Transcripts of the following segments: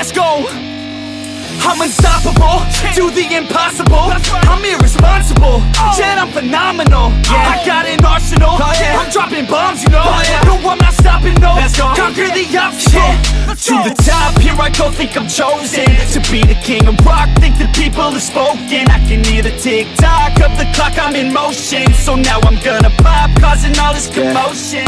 Let's go. I'm unstoppable, do the impossible. I'm irresponsible, yet I'm phenomenal. I got an arsenal, I'm dropping bombs, you know. No, I'm not stopping, no. Conquer the obstacle. To the top, here I go, think I'm chosen to be the king of rock, think the people have spoken. I can hear the tick-tock of the clock, I'm in motion. So now I'm gonna pop, causing all this commotion.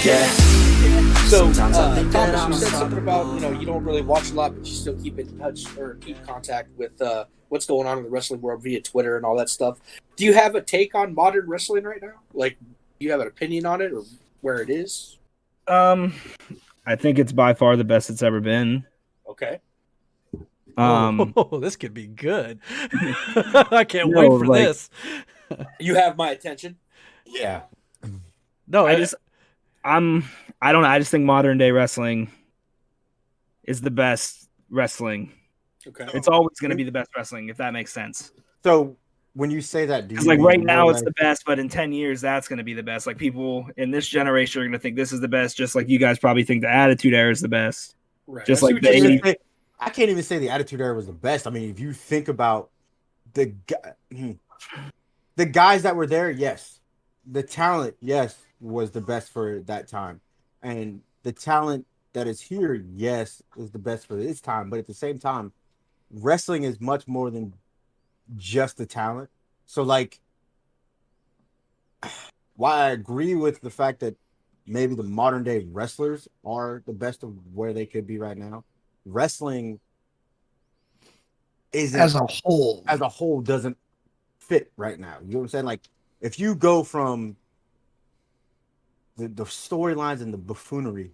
Yeah. So, Thomas, you said something about, you don't really watch a lot, but you still keep in touch or keep contact with what's going on in the wrestling world via Twitter and all that stuff. Do you have a take on modern wrestling right now? Like, do you have an opinion on it or where it is? I think it's by far the best it's ever been. Okay. This could be good. I can't wait for this. You have my attention. Yeah. No, I don't know. I just think modern day wrestling is the best wrestling. Okay. It's always going to be the best wrestling, if that makes sense. So when you say that, because like right now it's the best, but in 10 years that's going to be the best. Like people in this generation are going to think this is the best, just like you guys probably think the Attitude Era is the best. Right. Just like the I can't even say the Attitude Era was the best. I mean, if you think about the guys that were there, yes, the talent, yes, was the best for that time. And the talent that is here, yes, is the best for this time. But at the same time, wrestling is much more than just the talent. So, like, while I agree with the fact that maybe the modern day wrestlers are the best of where they could be right now, wrestling isn't as a whole doesn't fit right now. You know what I'm saying? Like, if you go from the storylines and the buffoonery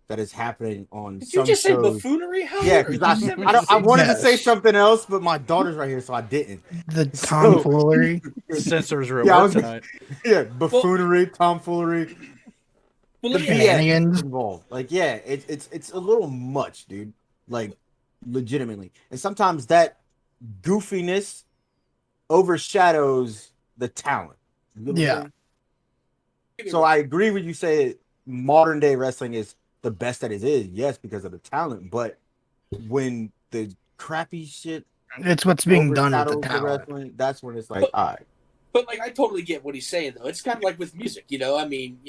that is happening on Did some you just shows. say buffoonery? How Yeah, because I wanted to say something else, but my daughter's right here, so I didn't. The tomfoolery. Censors are at work tonight. Yeah, buffoonery, tomfoolery. The shenanigans involved. Like, yeah, it's a little much, dude. Like, legitimately. And sometimes that goofiness overshadows the talent. You know what I'm saying? So I agree with you say modern day wrestling is the best that it is, yes, because of the talent. But when the crappy shit, it's what's being done with the talent. Wrestling, that's when it's like, all right. But like, I totally get what he's saying, though. It's kind of like with music, I mean,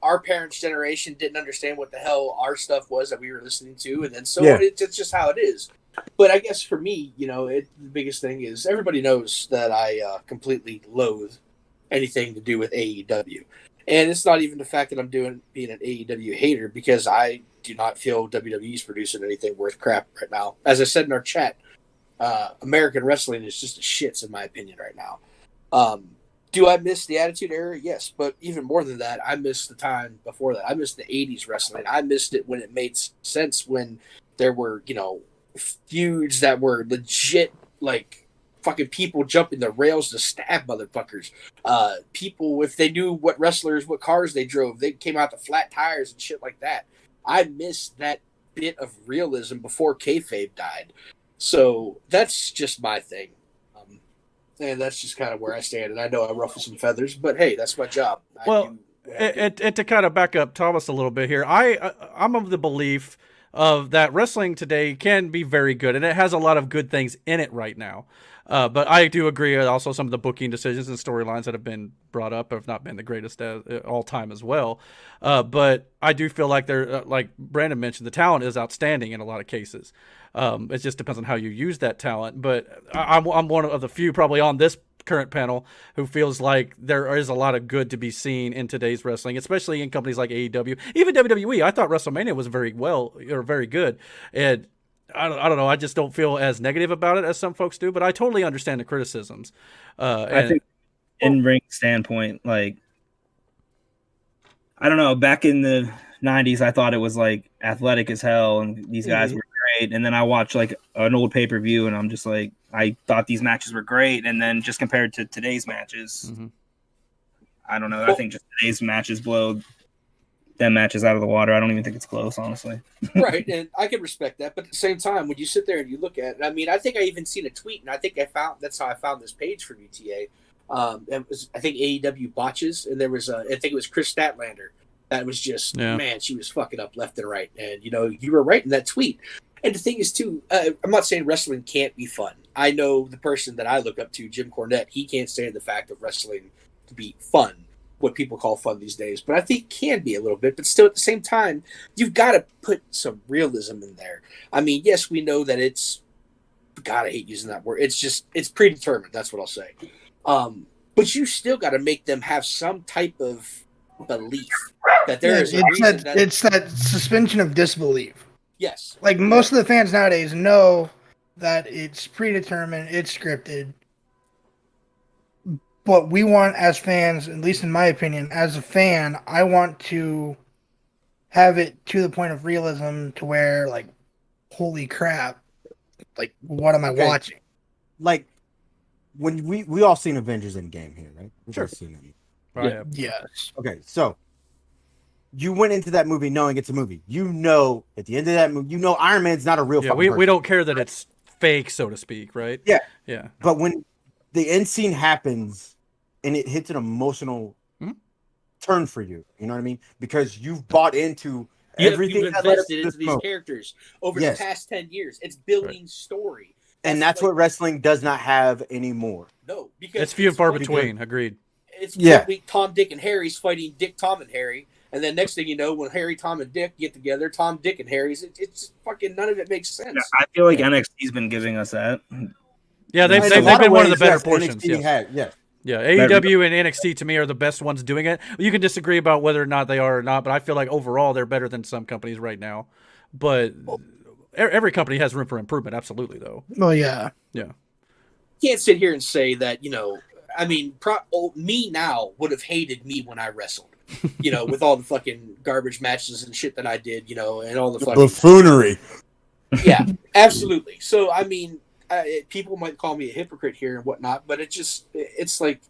our parents' generation didn't understand what the hell our stuff was that we were listening to, and then it's just how it is. But I guess for me, the biggest thing is everybody knows that I completely loathe anything to do with AEW. And it's not even the fact that I'm being an AEW hater, because I do not feel WWE's producing anything worth crap right now. As I said in our chat, American wrestling is just a shits in my opinion right now. Do I miss the Attitude Era? Yes, but even more than that, I miss the time before that. I miss the 80s wrestling. I missed it when it made sense, when there were, feuds that were legit, like, fucking people jumping the rails to stab motherfuckers. People, if they knew what cars they drove, they came out to flat tires and shit like that. I missed that bit of realism before kayfabe died. So that's just my thing. And that's just kind of where I stand. And I know I ruffle some feathers, but hey, that's my job. Well, and to kind of back up Thomas a little bit here, I'm of the belief of that wrestling today can be very good, and it has a lot of good things in it right now. But I do agree also some of the booking decisions and storylines that have been brought up have not been the greatest all time as well. But I do feel like like Brandon mentioned, the talent is outstanding in a lot of cases. It just depends on how you use that talent. But I'm one of the few probably on this current panel who feels like there is a lot of good to be seen in today's wrestling, especially in companies like AEW, even WWE. I thought WrestleMania was very good. And I don't know. I just don't feel as negative about it as some folks do, but I totally understand the criticisms. I think in ring standpoint, like, I don't know, back in the 90s, I thought it was like athletic as hell and these guys were great. And then I watched like an old pay-per-view and I'm just like, I thought these matches were great. And then just compared to today's matches, I don't know. I think just today's matches blow them matches out of the water. I don't even think it's close, honestly. Right, and I can respect that, but at the same time, when you sit there and you look at it, I mean, I think I even seen a tweet, and I think that's how I found this page for UTA. It was, I think, AEW botches, and there was I think it was Chris Statlander that was just, man, she was fucking up left and right. And, you were right in that tweet. And the thing is, too, I'm not saying wrestling can't be fun. I know the person that I look up to, Jim Cornette, he can't stand the fact of wrestling to be fun, what people call fun these days. But I think it can be a little bit. But still, at the same time, you've got to put some realism in there. I mean, yes, we know that it's, God, I hate using that word. It's predetermined. That's what I'll say. But you still got to make them have some type of belief that there is a reason it's that suspension of disbelief. Yes. Like most of the fans nowadays know that it's predetermined, it's scripted. But we want as fans, at least in my opinion, as a fan, I want to have it to the point of realism to where, like, holy crap, like, what am I watching? Like, when we all seen Avengers Endgame here, right? We've all seen it. Right. Yes. Okay, so you went into that movie knowing it's a movie. You know, at the end of that movie, Iron Man's not a real fucking person. We don't care that it's fake, so to speak, right? Yeah. Yeah. But when the end scene happens and it hits an emotional turn for you, you know what I mean? Because you've bought into everything you've invested into these characters over the past 10 years. It's building story. And that's what wrestling does not have anymore. No, because it's few and far between. Agreed. It's week Tom, Dick, and Harry's fighting Dick, Tom, and Harry, and then next thing you know, when Harry, Tom, and Dick get together, Tom, Dick, and Harry's, it's fucking none of it makes sense. Yeah, I feel like NXT's been giving us that. Yeah, they've been one of the better portions. Yeah, AEW and NXT to me are the best ones doing it. You can disagree about whether or not they are or not, but I feel like overall they're better than some companies right now. But every company has room for improvement, absolutely, though. Well, yeah. Can't sit here and say that, I mean, me now would have hated me when I wrestled, with all the fucking garbage matches and shit that I did, and all the fucking buffoonery. Yeah, absolutely. So, I mean, people might call me a hypocrite here and whatnot, but it's like,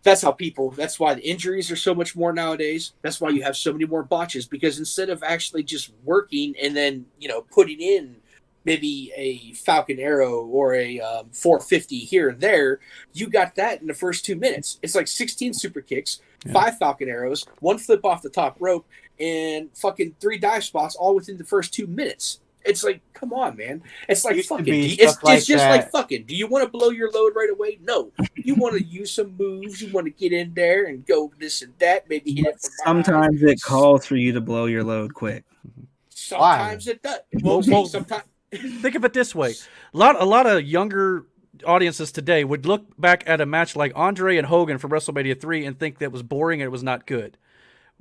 that's why the injuries are so much more nowadays. That's why you have so many more botches, because instead of actually just working and then, putting in maybe a Falcon Arrow or a 450 here and there, you got that in the first 2 minutes. It's like 16 super kicks, 5 Falcon Arrows, 1 flip off the top rope, and fucking 3 dive spots all within the first 2 minutes. It's like, come on, man. It's like fucking. It's just like fucking. Do you want to blow your load right away? No. You want to use some moves. You want to get in there and go this and that. Maybe hit it. Sometimes it calls for you to blow your load quick. Sometimes it does. Well, sometimes. Think of it this way: a lot of younger audiences today would look back at a match like Andre and Hogan from WrestleMania 3 and think that was boring and it was not good.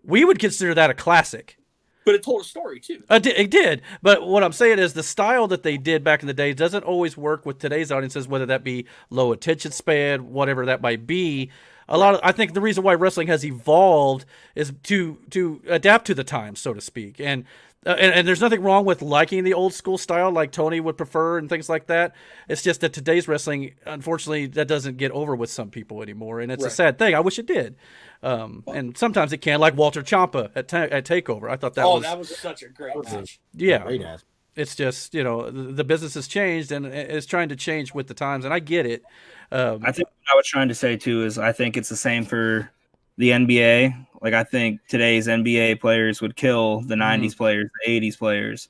We would consider that a classic. But it told a story, too. It did. But what I'm saying is the style that they did back in the day doesn't always work with today's audiences, whether that be low attention span, whatever that might be. I think the reason why wrestling has evolved is to adapt to the times, so to speak. And there's nothing wrong with liking the old school style like Tony would prefer and things like that. It's just that today's wrestling, unfortunately, that doesn't get over with some people anymore. And it's a sad thing. I wish it did. And sometimes it can, like Walter Ciampa at TakeOver. I thought that was such a great match. Yeah. Great ass. It's just, the business has changed and it's trying to change with the times. And I get it. I think what I was trying to say, too, is I think it's the same for the NBA. Like, I think today's NBA players would kill the 90s players, the 80s players.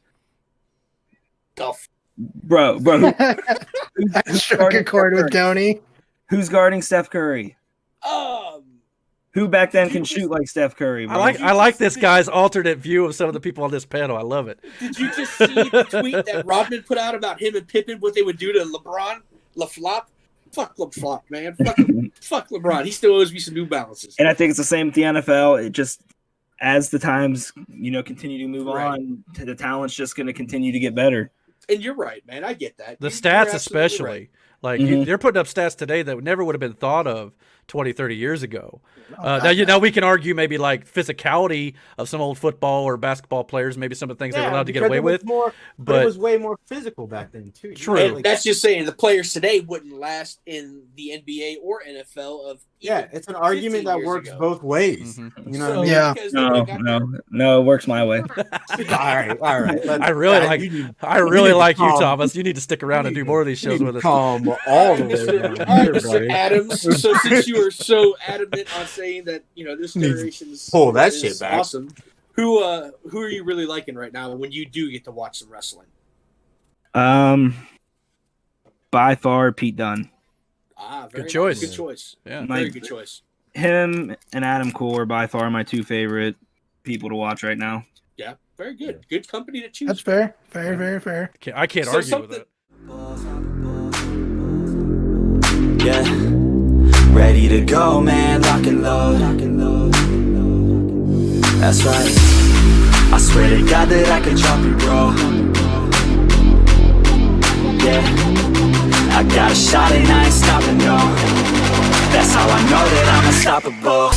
Bro. I struck a chord with Tony. Who's guarding Steph Curry? Who back then can shoot like Steph Curry? Bro? I like this guy's alternate view of some of the people on this panel. I love it. Did you just see the tweet that Rodman put out about him and Pippen, what they would do to LeBron? LaFlop? Fuck LaFlop, man. Fuck LeBron. He still owes me some New Balances. And I think it's the same with the NFL. It just, as the times, continue to move on, the talent's just going to continue to get better. And you're right, man. I get that. The stats especially. Right. Like, they're putting up stats today that never would have been thought of 20, 30 years ago. Now we can argue maybe like physicality of some old football or basketball players, maybe some of the things they were allowed to get away with. But it was way more physical back then, too. True. And that's just saying the players today wouldn't last in the NBA or NFL of. Yeah, it's an argument that works both ways. You know what I mean? Yeah. No, it works my way. All right. I really like you, Thomas. You need to stick around and do more of these shows with us. Calm Well, all the way Mr. down All right, here, Mr. buddy. Adams. So since you were so adamant on saying that this generation's pull that is shit back. awesome, who are you really liking right now when you do get to watch some wrestling? By far, Pete Dunne. Very Good choice. Nice. Good choice. Yeah. Very good choice. Him and Adam Cole are by far my two favorite people to watch right now. Yeah, very good. Good company to choose. That's fair. Fair, very fair. I can't So argue with something- it. Yeah, ready to go, man, lock and load. That's right. I swear to God that I could drop you, bro. Yeah, I got a shot and I ain't stopping, no. That's how I know that I'm unstoppable.